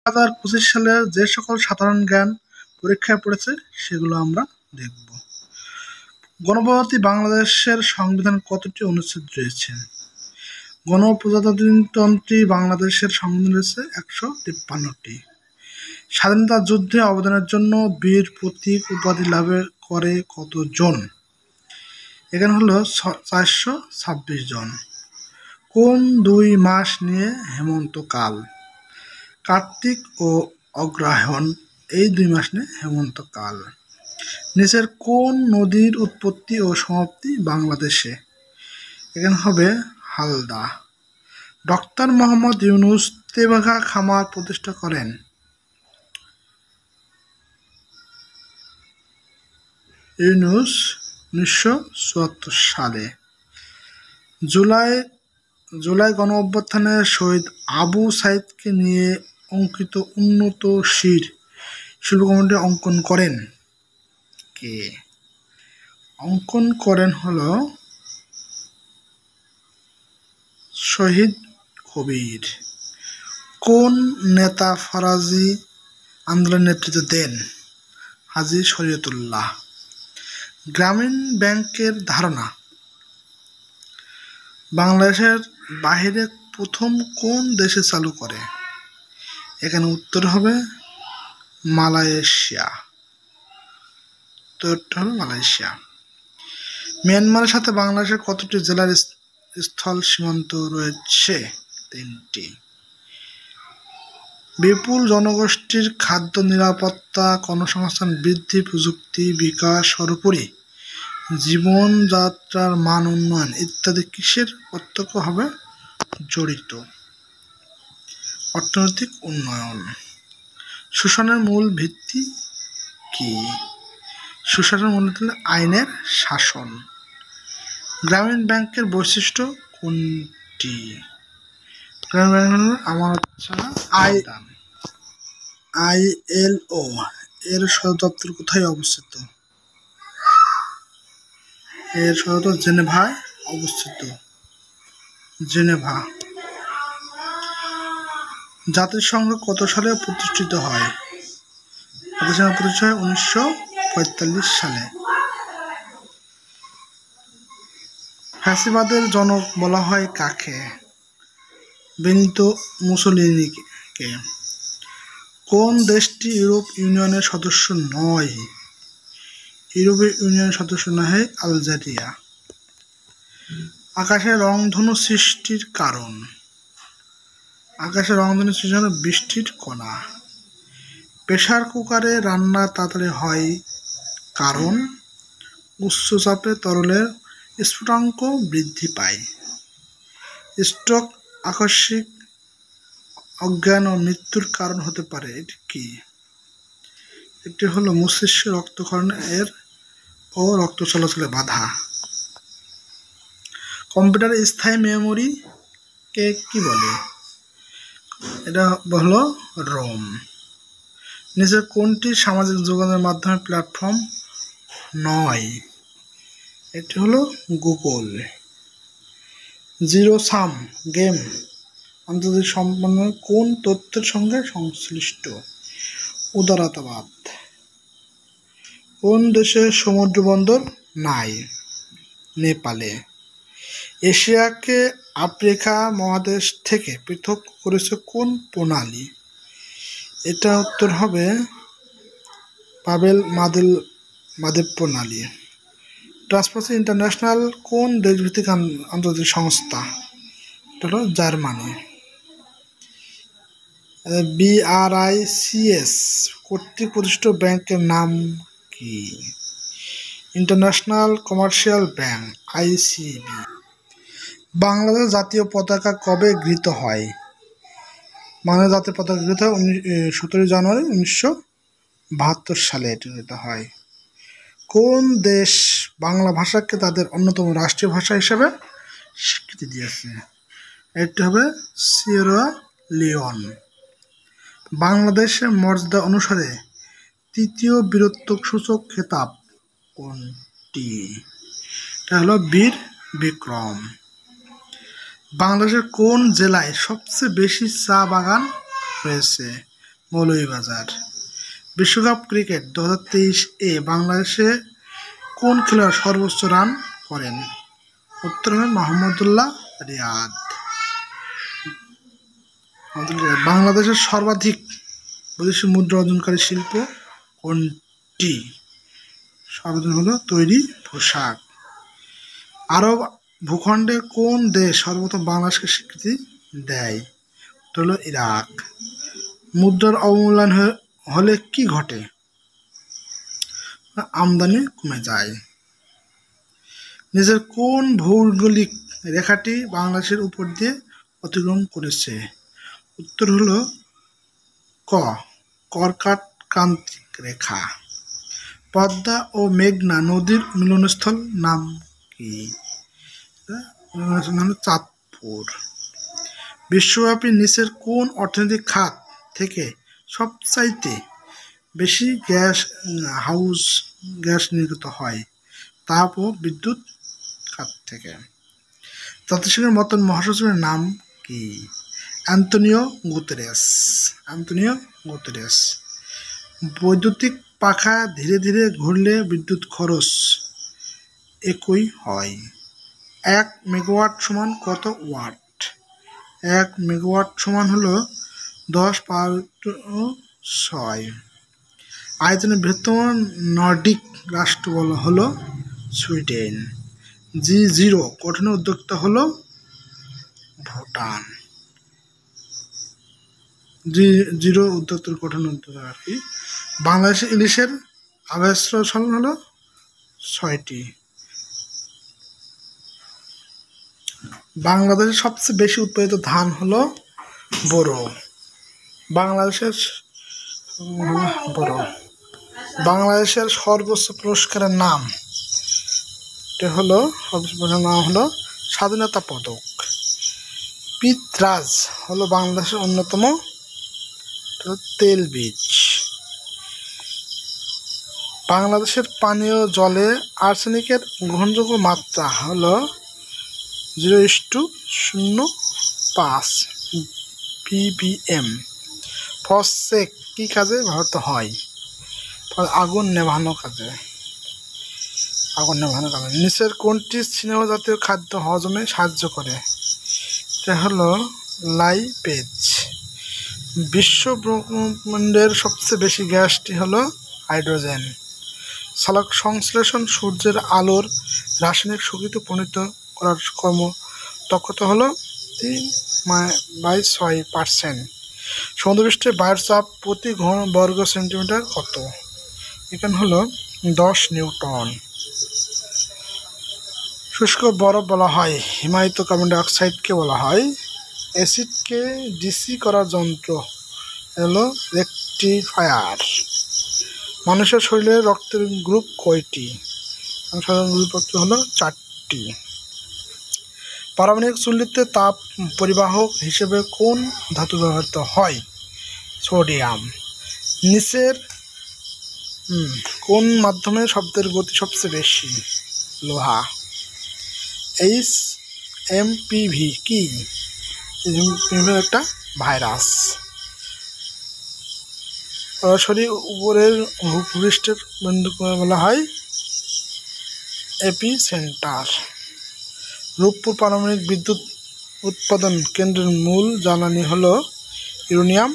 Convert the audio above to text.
2025 সালে যে সকল সাধারণ জ্ঞান পরীক্ষায় পড়েছে সেগুলো আমরা দেখব। গণপ্রজাতন্ত্রী বাংলাদেশের সংবিধান কতটি অনুচ্ছেদ রয়েছে? গণপ্রজাতন্ত্রী বাংলাদেশের সংবিধান রয়েছে 153টি। স্বাধীনতা যুদ্ধে অবদানের জন্য বীর প্রতীক উপাধি লাভ করে কতজন? এখানে হলো 426 জন। কোন 2 মাস নিয়ে হেমন্তকাল? কার্তিক ও অগ্রহায়ণ, এই 2 মাস নিয়ে হেমন্তকাল। নিচের কোন নদীর উৎপত্তি ও সমাপ্তি বাংলাদেশে? এখানে হবে হালদা। ডক্টর মোহাম্মদ ইউনূস তেভাগা খামার প্রতিষ্ঠা করেন? ইউনূস 1974 সালে। জুলাই গণ অভ্যুত্থানে শহীদ আবু সাইদকে নিয়ে অঙ্কিত উন্নত শিল্পকর্মটি অঙ্কন করেন কে? অঙ্কন করেন হলো শহীদ কবির। কোন নেতা ফরাজি আন্দোলনের নেতৃত্ব দেন? হাজী শরীয়তুল্লাহ। গ্রামীণ ব্যাংকের ধারণা বাংলাদেশের বাইরে প্রথম কোন দেশে চালু করে? এখানে উত্তর হবে মালয়েশিয়া। মিয়ানমারের সাথে বাংলাদেশের কতটি জেলার স্থল সীমান্ত রয়েছে? 3টি। বিপুল জনগোষ্ঠীর খাদ্য নিরাপত্তা, কর্মসংস্থান বৃদ্ধি, প্রযুক্তি বিকাশ, সর্বোপরি জীবনযাত্রার মান উন্নয়ন ইত্যাদি কিসের প্রত্যক্ষভাবে জড়িত? অর্থনৈতিক উন্নয়ন। শোষণের মূল ভিত্তি কি? শোষণের মূল ভিত্তি আইনের শাসন। গ্রামীণ ব্যাংকের বৈশিষ্ট্য কোনটি? গ্রামীণ ব্যাংক আমানত ছাড়া ILO এর সদর দপ্তর কোথায় অবস্থিত? এর সদর দপ্তর জেনেভায় অবস্থিত। জেনেভা। জাতিসংঘ কত সালে প্রতিষ্ঠিত হয়? জাতিসংঘ প্রতিষ্ঠিত হয় 1945 সালে। ফ্যাসিবাদের জনক বলা হয় কাকে? বেনিতো মুসোলিনিকে। কোন দেশটি ইউরোপ ইউনিয়নের সদস্য নয়? ইউরোপীয় ইউনিয়নের সদস্য নয় আলজেরিয়া। আকাশে রংধনু সৃষ্টির কারণ? আকাশে রংধনু সৃষ্টি হল বৃষ্টির কণা। প্রেসার কুকারে রান্না তাড়াতাড়ি হয় কারণ উচ্চ চাপে তরলের স্ফুটনাঙ্ক বৃদ্ধি পায়। স্ট্রোক আকস্মিক অজ্ঞান ও মৃত্যুর কারণ হতে পারে, এটি কি? এটি হলো মস্তিষ্ক রক্তক্ষরণ ও রক্ত চলাচলে বাধা। কম্পিউটারের স্থায়ী মেমোরি কে কি বলে? এটা হলো রোম। নিচের কোনটি সামাজিক যোগাযোগের মাধ্যমে প্ল্যাটফর্ম নয়? এটি হলো গুগল। জিরো সাম গেম আন্তর্জাতিক সম্পন্ন কোন তথ্যের সঙ্গে সংশ্লিষ্ট? উদারতাবাদ। কোন দেশে সমুদ্র বন্দর নাই? নেপালে। এশিয়াকে আফ্রিকা মহাদেশ থেকে পৃথক করেছে কোন প্রণালী? এটা উত্তর হবে পাবেল মাদেব প্রণালী। ট্রান্সপারেন্সি ইন্টারন্যাশনাল কোন দেশভিত্তিক আন্তর্জাতিক সংস্থা? এটা হলো জার্মানি। BRICS কর্তৃক প্রতিষ্ঠিত ব্যাংকের নাম কি? International commercial bank, ICB। Bangladesh জাতীয় পতাকা কবে গৃহীত হয়? বাংলাদেশ জাতীয় পতাকা গৃহীত হয় 17 জানুয়ারি 1972 সালে এটি গৃহীত হয়। কোন দেশ বাংলা ভাষাকে তাদের অন্যতম রাষ্ট্রীয় ভাষা হিসেবে স্বীকৃতি দিয়েছে? এটি হবে সিয়েরা লিওন। বাংলাদেশের মর্যাদা অনুসারে তৃতীয় বীরত্বসূচক খেতাব কোনটি? এটা হলো বীর বিক্রম। বাংলাদেশের কোন জেলায় সবচেয়ে বেশি চা বাগান রয়েছে? মৌলভীবাজার। বিশ্বকাপ ক্রিকেট 2023-এ বাংলাদেশে কোন খেলোয়াড় সর্বোচ্চ রান করেন? উত্তর হবে মোহাম্মদুল্লাহ রিয়াদ। বাংলাদেশের সর্বাধিক বৈদেশিক মুদ্রা অর্জনকারী শিল্প কোনটি? সর্বাধিক হলো তৈরি পোশাক। আরব ভূখণ্ডের কোন দেশ সর্বপ্রথম বাংলাদেশকে স্বীকৃতি দেয়? হলো ইরাক। মুদ্রার অবমূল্যায়ন হলে কি ঘটে? আমদানি কমে যায়। নিজের কোন ভৌগোলিক রেখাটি বাংলাদেশের উপর দিয়ে অতিক্রম করেছে? উত্তর হলো কর্কট ক্রান্তিক রেখা। পদ্মা ও মেঘনা নদীর মিলনস্থল নাম কি? চাঁদপুর। বিশ্বব্যাপী নিচের কোন অর্থনৈতিক খাত থেকে সবচাইতে বেশি হাউস গ্যাস নির্গত হয়? তাপ ও বিদ্যুৎ খাত থেকে। জাতিসংঘের মতন মহাসচিবের নাম কি? Antonio Guterres. বৈদ্যুতিক পাখা ধীরে ধীরে ঘুরলে বিদ্যুৎ খরচ একই হয়। 1 মেগাওয়াট সমান কত ওয়াট? 1 মেগাওয়াট সমান হলো 10⁻⁶। আয়তনে বৃহত্তম নর্ডিক রাষ্ট্র হলো সুইডেন। G0 গঠনের উদ্যোক্তা হলো ভুটান। G0 উদ্যোক্তার গঠনের উদ্যোক্তা আর কি। বাংলাদেশে ইলিশের আবাসস্থল হলো 6টি। বাংলাদেশের সবচেয়ে বেশি উৎপাদিত ধান হলো বোরো। বাংলাদেশের সর্বোচ্চ পুরস্কারের নাম হলো স্বাধীনতা পদক। পিতরাজ হলো বাংলাদেশের অন্যতম তেল বীজ। বাংলাদেশের পানীয় জলে আর্সেনিকের গ্রহণযোগ্য মাত্রা হলো 0:05 ppm। ফসফেট কি কাজে ব্যবহৃত হয়? আগুন নেভানো কাজে। নিচের কোনটি স্নেহ জাতীয় খাদ্য হজমে সাহায্য করে? এটা হলো লাইপেজ। বিশ্ব ব্রহ্মাণ্ডের সবচেয়ে বেশি গ্যাসটি হলো হাইড্রোজেন। সালোক সংশ্লেষণ সূর্যের আলোর রাসায়নিক শক্তিতে পরিণত করার দক্ষতা হলো 3/6%। সমুদ্রপৃষ্ঠে বায়ুর চাপ প্রতি বর্গ সেন্টিমিটার কত? এখানে হলো 10 নিউটন। শুষ্ক বরফ বলা হয়। হিমায়িত কার্বন ডাই অক্সাইডকে বলা হয়। অ্যাসিডকে ডিসি করার যন্ত্র হলো রেকটিফায়ার। মানুষের শরীরে রক্তের গ্রুপ কয়টি? সাধারণ গ্রুপ হলো 4টি। পারমাণবিক চুল্লিতে তাপ পরিবাহক হিসেবে কোন ধাতু ব্যবহৃত হয়? সোডিয়াম। নিচের কোন মাধ্যমে শব্দের গতি সবচেয়ে বেশি? লোহা। HMPV কি? একটা ভাইরাস। সরাসরি উপরের ভূপৃষ্ঠের বিন্দুকে বলা হয় এপিসেন্টার। রূপপুর পারমাণবিক বিদ্যুৎ উৎপাদন কেন্দ্রের মূল জ্বালানি হলো ইউরেনিয়াম